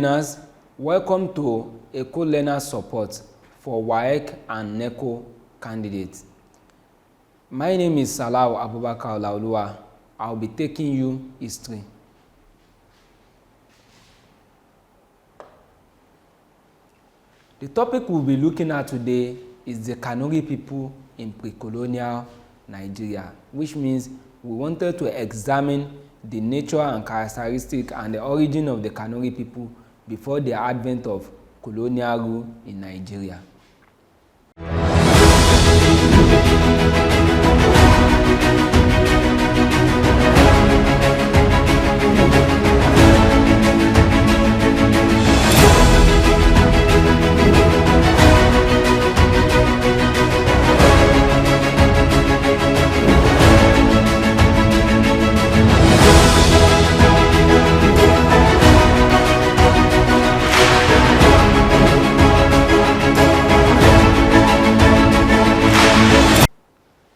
learners, welcome to Eko Learners Support for WAEC and NECO candidates. My name is Salau Abubakar Alooma. I'll be taking you history. The topic we'll be looking at today is the Kanuri people in pre-colonial Nigeria, which means we wanted to examine the nature and characteristics and the origin of the Kanuri people before the advent of colonial rule in Nigeria.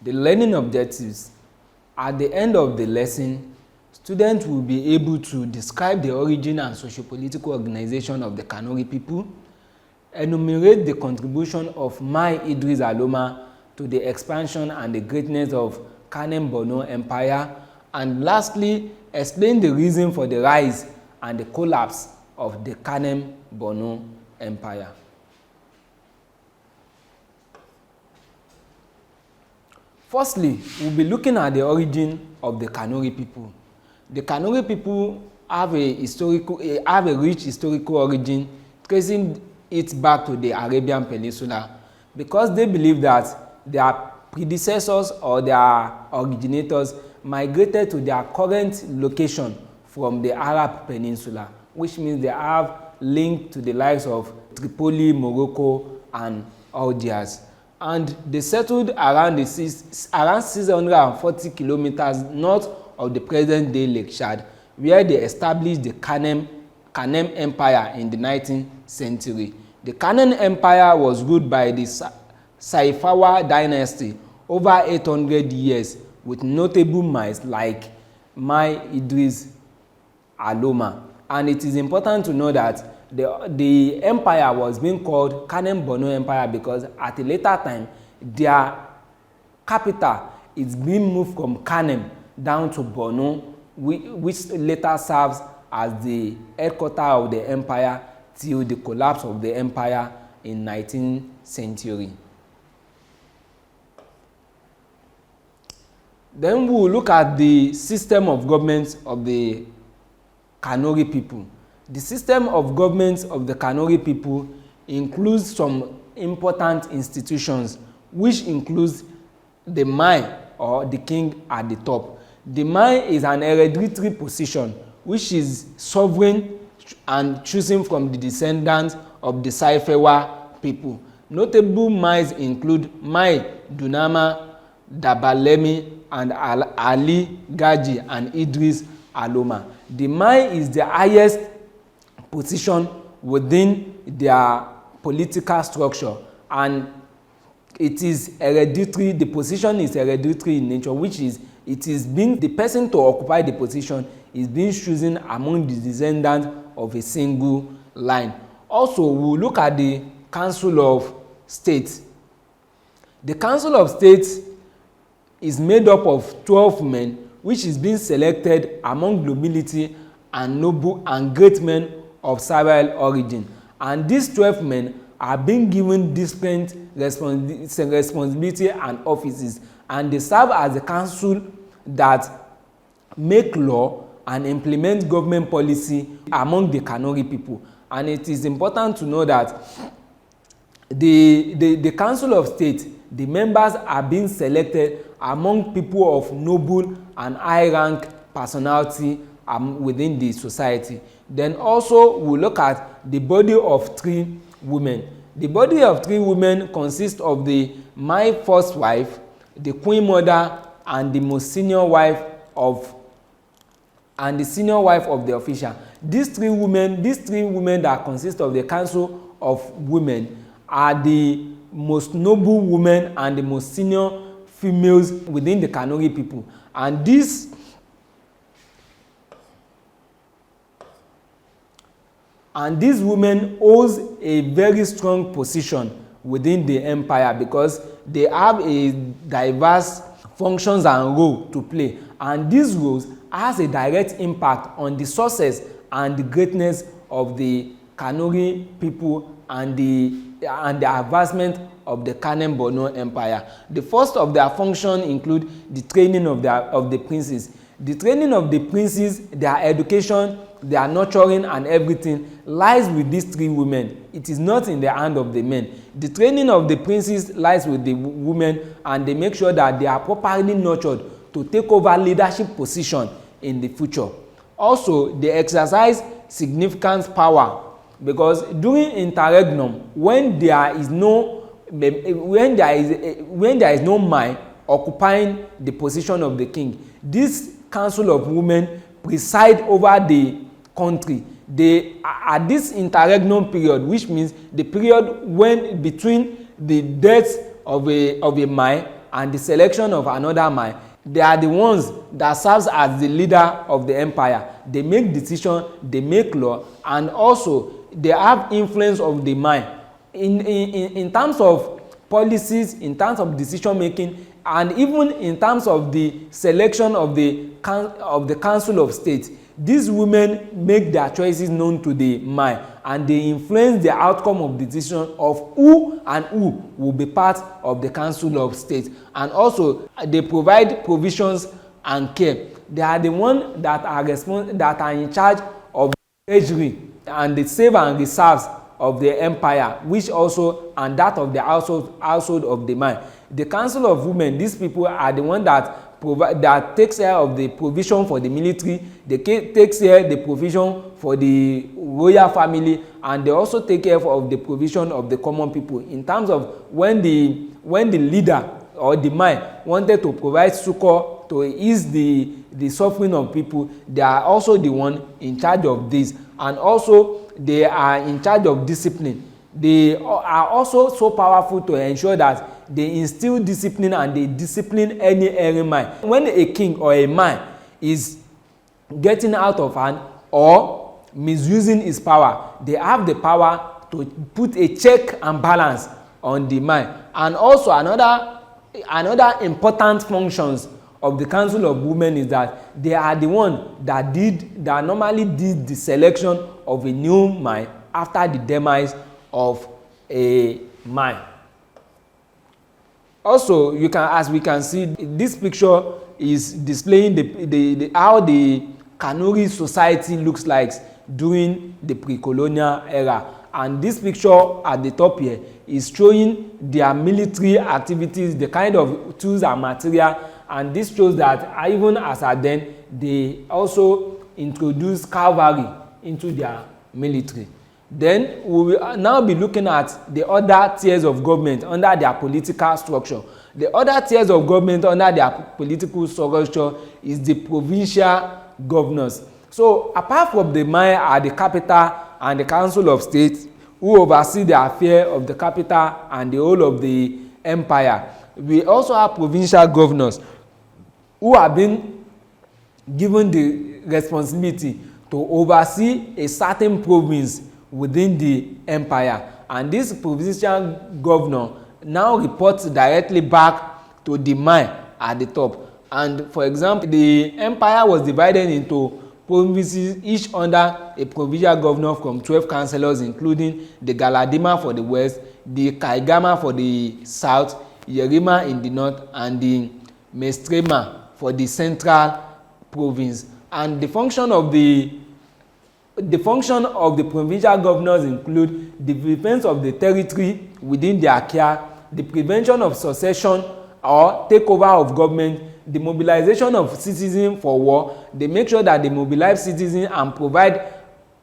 The learning objectives. At the end of the lesson, students will be able to describe the origin and socio-political organization of the Kanuri people, enumerate the contribution of my Idris Alooma to the expansion and the greatness of Kanem-Bornu Empire, and lastly, explain the reason for the rise and the collapse of the Kanem-Bornu Empire. Firstly, we'll be looking at the origin of the Kanuri people. The Kanuri people have a rich historical origin, tracing it back to the Arabian Peninsula, because they believe that their predecessors or their originators migrated to their current location from the Arab Peninsula, which means they have link to the likes of Tripoli, Morocco, and Algiers. And they settled around 640 kilometers north of the present-day Lake Chad, where they established the Kanem Empire in the 19th century. The Kanem Empire was ruled by the Saifawa dynasty over 800 years, with notable minds like my Idris Alooma. And it is important to know that the empire was being called Kanem-Bornu Empire because at a later time their capital is being moved from Kanem down to Bornu, which later serves as the headquarters of the empire till the collapse of the empire in 19th century. Then we will look at the system of government of the Kanuri people. The system of government of the Kanuri people includes some important institutions, which includes the Mai, or the king at the top. The Mai is an hereditary position which is sovereign and chosen from the descendants of the Saifewa people. Notable Mais include Mai Dunama, Dabalemi, and Ali Gaji and Idris Alooma. The Mai is the highest position within their political structure, and it is hereditary. The position is hereditary in nature, which is the person to occupy the position is being chosen among the descendants of a single line. Also, we will look at the Council of State. The Council of State is made up of 12 men, which is being selected among nobility and noble and great men of several origin, and these 12 men are being given different responsibility and offices, and they serve as a council that make law and implement government policy among the Kanuri people. And it is important to know that the Council of State, the members are being selected among people of noble and high rank personality within the society. Then also we look at the body of 3 women. The body of 3 women consists of my first wife, the queen mother, and the most senior wife of the official. These three women that consist of the council of women are the most noble women and the most senior females within the Kanuri people. And And these women holds a very strong position within the empire because they have a diverse functions and role to play, and these roles has a direct impact on the success and the greatness of the Kanuri people and the advancement of the Kanem-Bornu Empire. The first of their function include the training of the princes. The training of the princes, their education, their nurturing and everything lies with these three women. It is not in the hand of the men. The training of the princes lies with the women, and they make sure that they are properly nurtured to take over leadership position in the future. Also, they exercise significant power because during interregnum, when there is no man occupying the position of the king, this council of women preside over the country. They at this interregnum period, which means the period when between the death of a man and the selection of another man, they are the ones that serves as the leader of the empire. They make decision, they make law, and also they have influence of the mind in terms of policies, in terms of decision making, and even in terms of the selection of the council of state. These women make their choices known to the man, and they influence the outcome of the decision of who will be part of the council of state. And also they provide provisions and care. They are the ones that are in charge of the treasury and the save and reserves of the empire, which also and that of the household of the man. The council of women, these people are the ones that takes care of the provision for the military. They takes care of the provision for the royal family, and they also take care of the provision of the common people. In terms of when the leader or the man wanted to provide succor to ease the suffering of people, they are also the one in charge of this. And also they are in charge of discipline. They are also so powerful to ensure that they instill discipline and they discipline any erring man. When a king or a man is getting out of hand or misusing his power, they have the power to put a check and balance on the man. And also another important functions of the council of women is that they are the one that normally did the selection of a new man after the demise of a man. Also, as we can see, this picture is displaying how the Kanuri society looks like during the pre-colonial era. And this picture at the top here is showing their military activities, the kind of tools and material, and this shows that even as at then, they also introduced cavalry into their military. Then we will now be looking at the other tiers of government under their political structure. The other tiers of government under their political structure is the provincial governors. So apart from the mayor at the capital and the council of state, who oversee the affair of the capital and the whole of the empire, we also have provincial governors who have been given the responsibility to oversee a certain province within the empire, and this provincial governor now reports directly back to the man at the top. And for example, the empire was divided into provinces, each under a provincial governor from 12 councillors, including the Galadima for the west, the Kaigama for the south, Yerima in the north, and the Mestrema for the central province. And the function of the provincial governors include the defense of the territory within their care, the prevention of succession or takeover of government, the mobilization of citizens for war. They make sure that they mobilize citizens and provide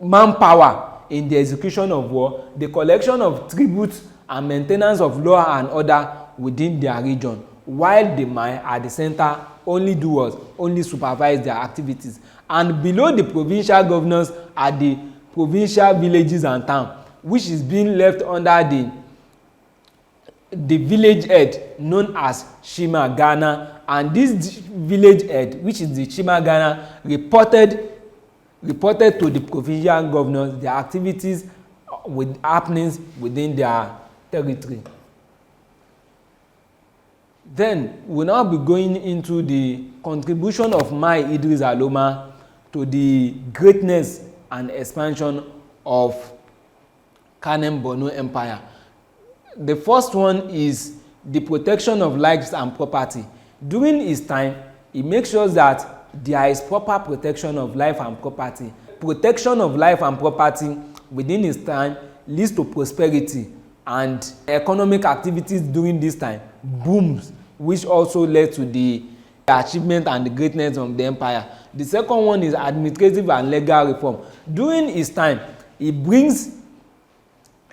manpower in the execution of war, the collection of tributes and maintenance of law and order within their region, while the man at the center only do what? Only supervise their activities. And below the provincial governors are the provincial villages and towns, which is being left under the village head known as Shimagana. And this village head, which is the Shimagana, reported reported to the provincial governors their activities with happenings within their territory. Then we'll now be going into the contribution of my Idris Alooma to the greatness and expansion of Kanem-Bornu Empire. The first one is the protection of lives and property. During his time, he makes sure that there is proper protection of life and property. Protection of life and property within his time leads to prosperity, and economic activities during this time booms, which also led to the achievement and the greatness of the empire. The second one is administrative and legal reform. During his time, he brings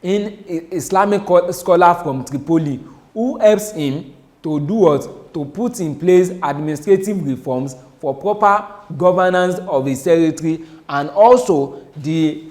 in Islamic scholar from Tripoli who helps him to do what? To put in place administrative reforms for proper governance of his territory, and also the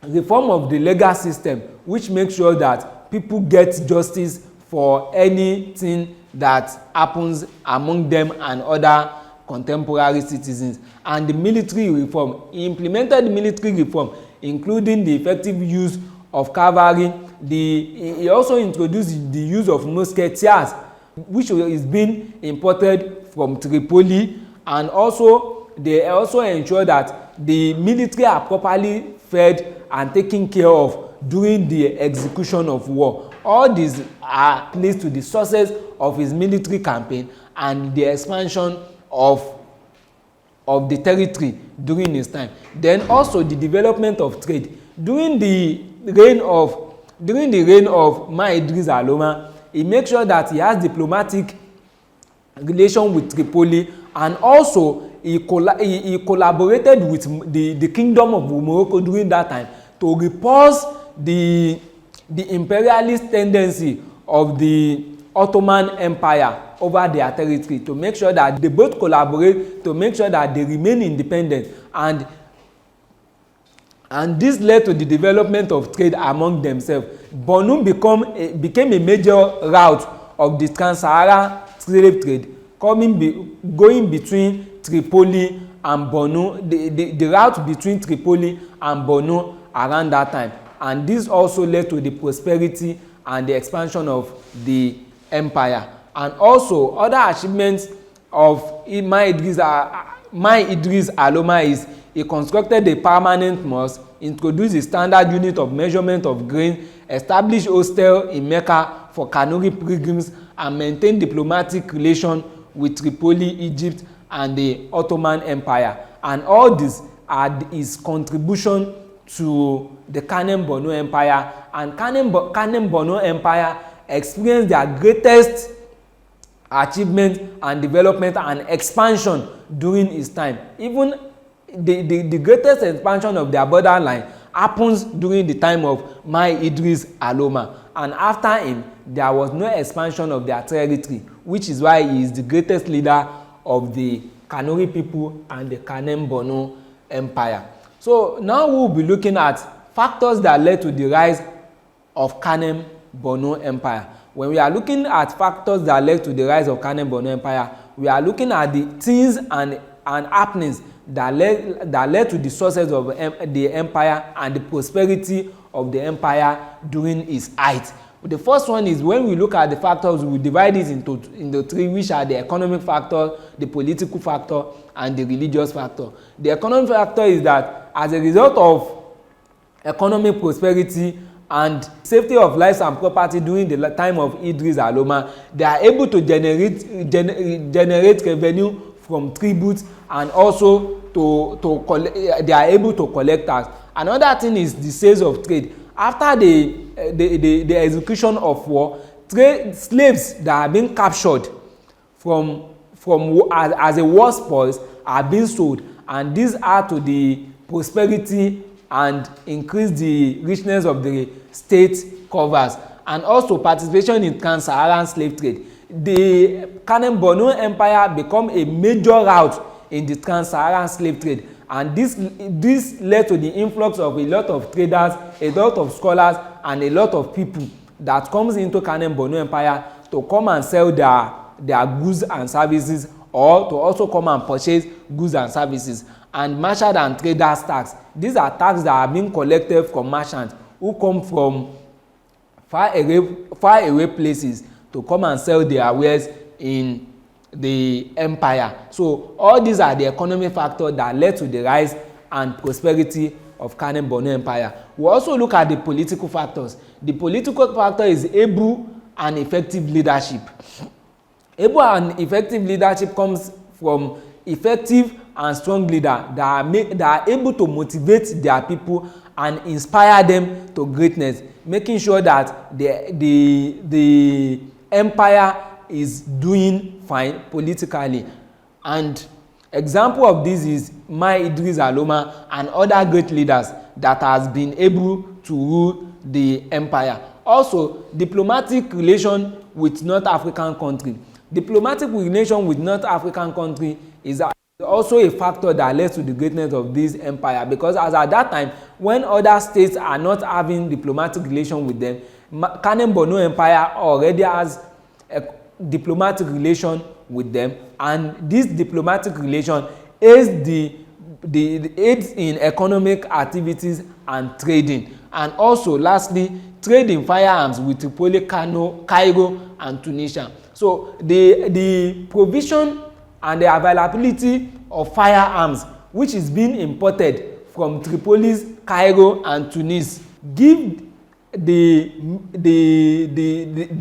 reform of the legal system, which makes sure that people get justice for anything that happens among them and other contemporary citizens. And the military reform, he implemented military reform, including the effective use of cavalry. He also introduced the use of musketeers, which is being imported from Tripoli, and also they also ensure that the military are properly fed and taken care of during the execution of war. All these are placed to the sources of his military campaign and the expansion of the territory during his time. Then also the development of trade. During the reign of Ma Idris Alooma, he makes sure that he has diplomatic relation with Tripoli, and also he collaborated with the kingdom of Morocco during that time to repulse the imperialist tendency of the Ottoman Empire over their territory, to make sure that they both collaborate to make sure that they remain independent, and this led to the development of trade among themselves. Bornu became a major route of the trans-Sahara slave trade, going between Tripoli and Bornu, the route between Tripoli and Bornu around that time. And this also led to the prosperity and the expansion of the empire. And also other achievements of Ma Idris Alooma is he constructed a permanent mosque, introduced a standard unit of measurement of grain, established hostel in Mecca for Kanuri pilgrims, and maintained diplomatic relations with Tripoli, Egypt, and the Ottoman Empire. And all this are his contribution to the Kanem-Bornu Empire. And Kanem-Bornu Empire experienced their greatest achievement and development and expansion during his time. Even the greatest expansion of their borderline happens during the time of Ma Idris Alooma, and after him there was no expansion of their territory, which is why he is the greatest leader of the Kanuri people and the Kanem-Bornu Empire. So now we will be looking at factors that led to the rise of Kanem-Bornu Empire. When we are looking at factors that led to the rise of Kanem-Bornu Empire, we are looking at the things and happenings that led to the sources of the empire and the prosperity of the empire during its height. The first one is, when we look at the factors, we divide it into three, which are the economic factor, the political factor, and the religious factor. The economic factor is that as a result of economic prosperity and safety of lives and property during the time of Idris Alooma, they are able to generate revenue from tributes, and also they are able to collect tax. Another thing is the sales of trade. After the execution of war, slaves that are being captured as a war spoils are being sold, and these add to the prosperity and increase the richness of the state covers. And also participation in trans-Saharan slave trade. The Kanem-Bornu Empire become a major route in the trans-Saharan slave trade, and this led to the influx of a lot of traders, a lot of scholars, and a lot of people that comes into Kanem-Bornu Empire to come and sell their goods and services or to also come and purchase goods and services. And merchant and traders tax, these are taxes that are being collected from merchants who come from far away places to come and sell their wares in the empire. So all these are the economic factors that led to the rise and prosperity of Kanem-Bornu Empire. We also look at the political factors. The political factor is able and effective leadership. Able and effective leadership comes from effective and strong leaders that are able to motivate their people and inspire them to greatness, making sure that the empire is doing fine politically. And example of this is Idris Alooma and other great leaders that has been able to rule the empire. Also, diplomatic relation with North African country. Diplomatic relation with North African country is also a factor that led to the greatness of this empire, because as at that time, when other states are not having diplomatic relation with them, Kanem-Bornu Empire already has a diplomatic relation with them, and this diplomatic relation aids aids in economic activities and trading. And also lastly, trade in firearms with Tripoli, Cairo and Tunisia. So the provision and the availability of firearms which is being imported from Tripolis, Cairo and Tunis give the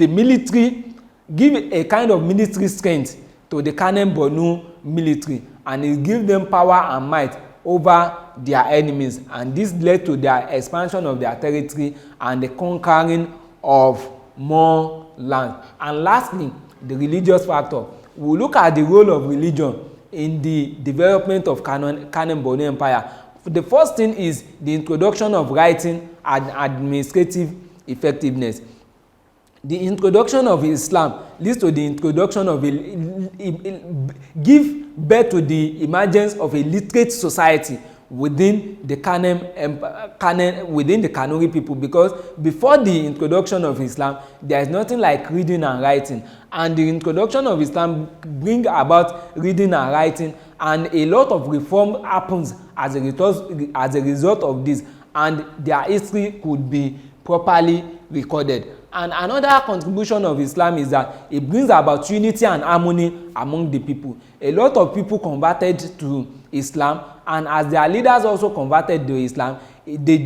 military, give a kind of military strength to the Kanem-Bornu military, and it gives them power and might over their enemies, and this led to their expansion of their territory and the conquering of more land. And lastly, the religious factor. We look at the role of religion in the development of Kanem-Bornu Empire. The first thing is the introduction of writing and administrative effectiveness. The introduction of Islam leads to the introduction of give birth to the emergence of a literate society within the within the Kanuri people, because before the introduction of Islam, there is nothing like reading and writing, and the introduction of Islam bring about reading and writing, and a lot of reform happens as a result of this, and their history could be properly recorded. And another contribution of Islam is that it brings about unity and harmony among the people. A lot of people converted to Islam, and as their leaders also converted to Islam, they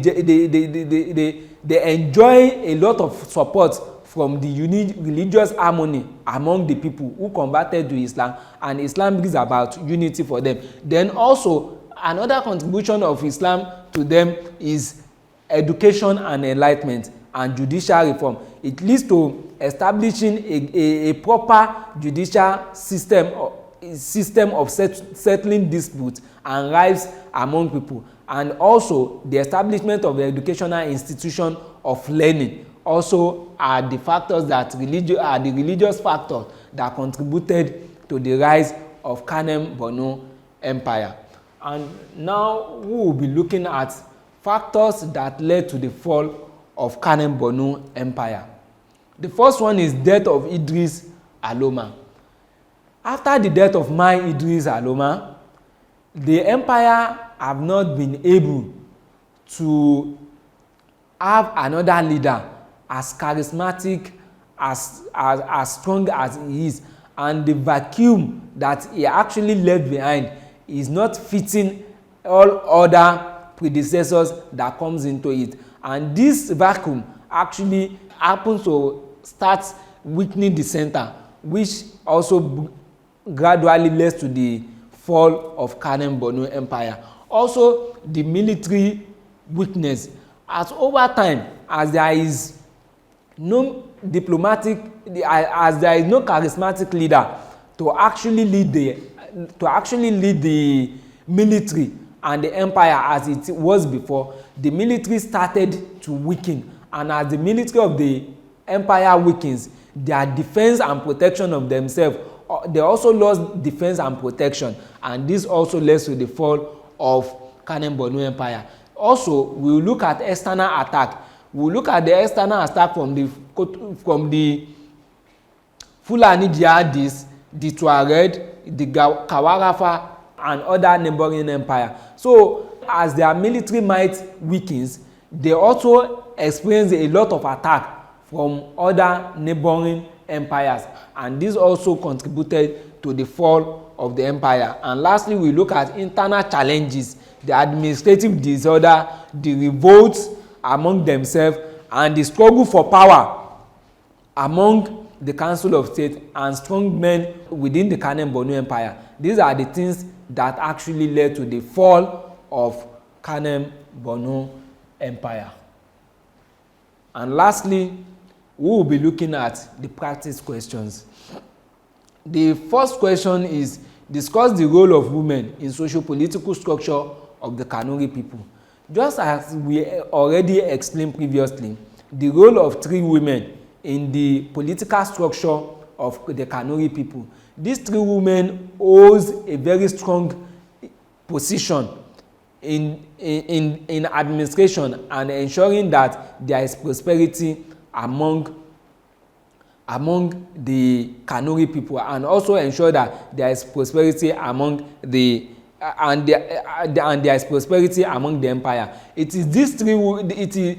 enjoy a lot of support from the religious harmony among the people who converted to Islam, and Islam brings about unity for them. Then also another contribution of Islam to them is education and enlightenment and judicial reform. It leads to establishing a proper judicial system of settling disputes and rights among people, and also the establishment of the educational institution of learning also are the factors that the religious factors that contributed to the rise of Kanem-Bornu Empire. And now we will be looking at factors that led to the fall of Kanem-Bornu Empire. The first one is death of Idris Alooma. After the death of Idris Alooma, the empire have not been able to have another leader as charismatic, as strong as he is, and the vacuum that he actually left behind is not fitting all other predecessors that comes into it. And this vacuum actually happens to start weakening the center, which also gradually leads to the fall of Kanem-Bornu Empire. Also, the military weakness. As over time, as there is no charismatic leader to actually lead the military and the empire as it was before, the military started to weaken, and as the military of the empire weakens, their defense and protection of themselves, they also lost defense and protection, and this also leads to the fall of Kanem-Bornu Empire. Also, we will look at external attack. We will look at the external attack from the Fulani jihadists, the Tuareg, the Kawarafa, and other neighboring empires. So as their military might weakens, they also experience a lot of attack from other neighboring empires, and this also contributed to the fall of the empire. And lastly, we look at internal challenges, the administrative disorder, the revolts among themselves, and the struggle for power among the Council of State and strong men within the Kanem-Bornu Empire. These are the things that actually led to the fall of Kanem-Bornu Empire. And lastly, we will be looking at the practice questions. The first question is, discuss the role of women in socio-political structure of the Kanuri people. Just as we already explained previously, the role of 3 women in the political structure of the Kanuri people. These 3 women holds a very strong position in administration and ensuring that there is prosperity among the Kanuri people, and also ensure that there is prosperity among the and there is prosperity among the empire. It is these 3. It is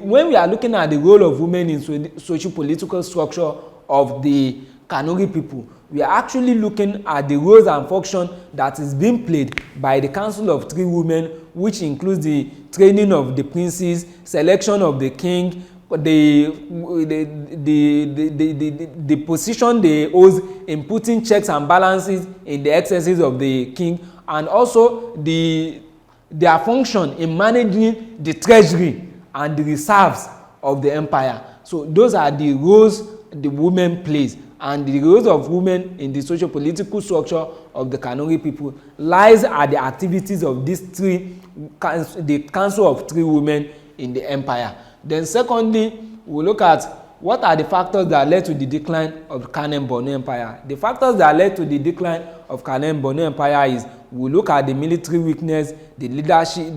when we are looking at the role of women in socio-political structure of the Kanuri people, we are actually looking at the roles and function that is being played by the Council of 3 Women, which includes the training of the princes, selection of the king, the position they hold in putting checks and balances in the excesses of the king, and also their function in managing the treasury and the reserves of the empire. So those are the roles the women plays, and the roles of women in the socio-political structure of the Kanuri people lies at the activities of these 3, the Council of 3 Women in the empire. Then secondly, we look at what are the factors that led to the decline of Kanem-Bornu Empire. The factors that led to the decline of Kanem-Bornu Empire is, we look at the military weakness, the leadership,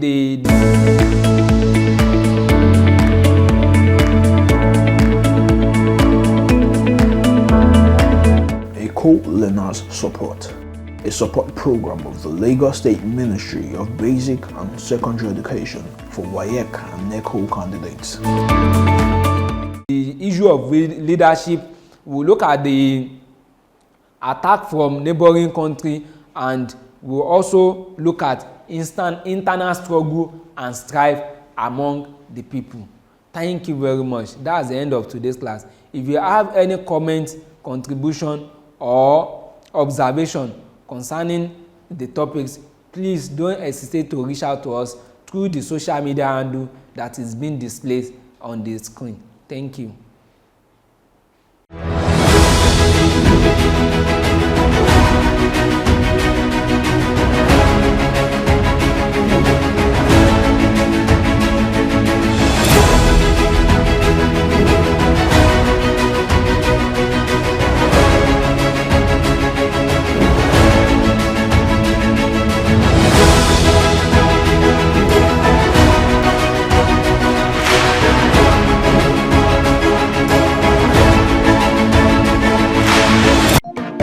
Eko Learners Support, a support program of the Lagos State Ministry of Basic and Secondary Education for WAEC and NECO candidates. The issue of leadership, we look at the attack from neighboring country, and we also look at internal struggle and strife among the people. Thank you very much. That's the end of today's class. If you have any comments, contribution, or observation concerning the topics, please don't hesitate to reach out to us through the social media handle that is being displayed on the screen. Thank you.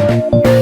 Thank you.